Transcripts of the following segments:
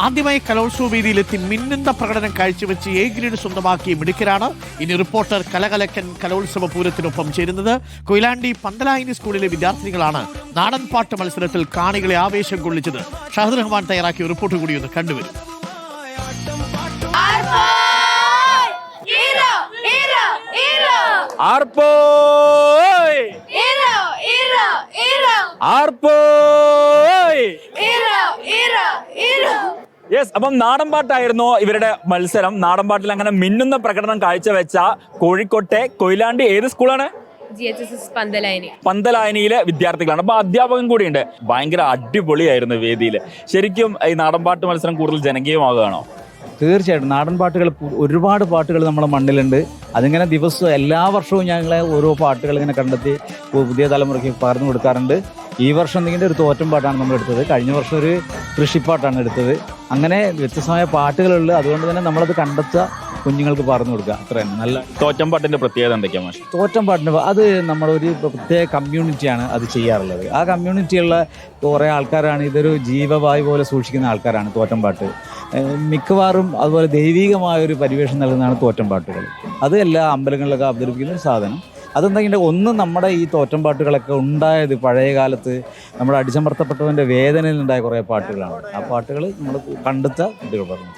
ആദ്യമായി കലോത്സവ വേദിയിലെത്തി മിന്നുന്ന പ്രകടനം കാഴ്ചവെച്ച് എ ഗ്രേഡ് സ്വന്തമാക്കിയ മിടുക്കരാണ് ഇനി റിപ്പോർട്ടർ കലകലക്കൻ കലോത്സവ പൂരത്തിനൊപ്പം ചേരുന്നത്. കൊയിലാണ്ടി പന്തലായിനി സ്കൂളിലെ വിദ്യാർത്ഥികളാണ് നാടൻ പാട്ട് മത്സരത്തിൽ കാണികളെ ആവേശം കൊള്ളിച്ചത്. ഷഹദ് റഹ്മാൻ തയ്യാറാക്കിയ റിപ്പോർട്ട് കൂടി ഒന്ന് കണ്ടുവരും. അപ്പം നാടൻ പാട്ടായിരുന്നു ഇവരുടെ മത്സരം. നാടൻ പാട്ടിൽ അങ്ങനെ മിന്നുന്ന പ്രകടനം കാഴ്ചവെച്ച കോഴിക്കോട്ടെ കൊയിലാണ്ടി ഏത് സ്കൂളാണ്? പന്തലായനിയിലെ വിദ്യാർത്ഥികളാണ്. അപ്പൊ അധ്യാപകൻ കൂടിയുണ്ട്. ഭയങ്കര അടിപൊളിയായിരുന്നു വേദിയിൽ. ശരിക്കും ഈ നാടൻ പാട്ട് മത്സരം കൂടുതൽ ജനകീയമാകുകയാണോ? തീർച്ചയായിട്ടും നാടൻ പാട്ടുകൾ ഒരുപാട് പാട്ടുകൾ നമ്മുടെ മണ്ണിലുണ്ട്. അതിങ്ങനെ ദിവസവും എല്ലാ വർഷവും ഞങ്ങളെ ഓരോ പാട്ടുകൾ ഇങ്ങനെ കണ്ടെത്തി പുതിയ തലമുറയ്ക്ക് പകർന്നു കൊടുക്കാറുണ്ട്. ഈ വർഷം എന്തെങ്കിലും ഒരു തോറ്റം പാട്ടാണ് നമ്മൾ എടുത്തത്. കഴിഞ്ഞ വർഷം ഒരു കൃഷിപ്പാട്ടാണ് എടുത്തത്. അങ്ങനെ വ്യത്യസ്തമായ പാട്ടുകളുണ്ട്. അതുകൊണ്ട് തന്നെ നമ്മളത് കണ്ടെത്തുക, കുഞ്ഞുങ്ങൾക്ക് പറഞ്ഞു കൊടുക്കുക. അത്ര തന്നെ. നല്ല തോറ്റം പാട്ടിന്റെ പ്രത്യേകത എന്തൊക്കെയാണ് മാഷ്? തോറ്റം പാട്ടിന് അത് നമ്മളൊരു പ്രത്യേക കമ്മ്യൂണിറ്റിയാണ് അത് ചെയ്യാറുള്ളത്. ആ കമ്മ്യൂണിറ്റിയുള്ള കുറേ ആൾക്കാരാണ്, ഇതൊരു ജീവവായു പോലെ സൂക്ഷിക്കുന്ന ആൾക്കാരാണ് തോറ്റം പാട്ട്. മിക്കവാറും അതുപോലെ ദൈവികമായൊരു പരിവേഷം നൽകുന്നതാണ് തോറ്റം പാട്ടുകൾ. അത് എല്ലാ അമ്പലങ്ങളിലൊക്കെ അവതരിപ്പിക്കുന്ന ഒരു സാധനം. അതെന്തെങ്കിലും ഒന്ന് നമ്മുടെ ഈ തോറ്റം പാട്ടുകളൊക്കെ ഉണ്ടായത് പഴയ കാലത്ത് നമ്മുടെ അടിച്ചമർത്തപ്പെട്ടവൻ്റെ വേദനയിലുണ്ടായ കുറേ പാട്ടുകളാണ്. ആ പാട്ടുകൾ നമ്മൾ കണ്ടെത്ത കുട്ടികൾ പറഞ്ഞു.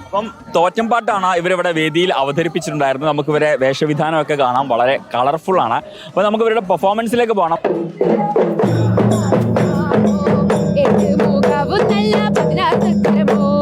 അപ്പം തോറ്റം പാട്ടാണ് ഇവരിവിടെ വേദിയിൽ അവതരിപ്പിച്ചിട്ടുണ്ടായിരുന്നത്. നമുക്ക് ഇവരെ വേഷവിധാനമൊക്കെ കാണാം, വളരെ കളർഫുൾ ആണ്. അപ്പോൾ നമുക്ക് ഇവരുടെ പെർഫോമൻസിലേക്ക് പോകണം. നല്ല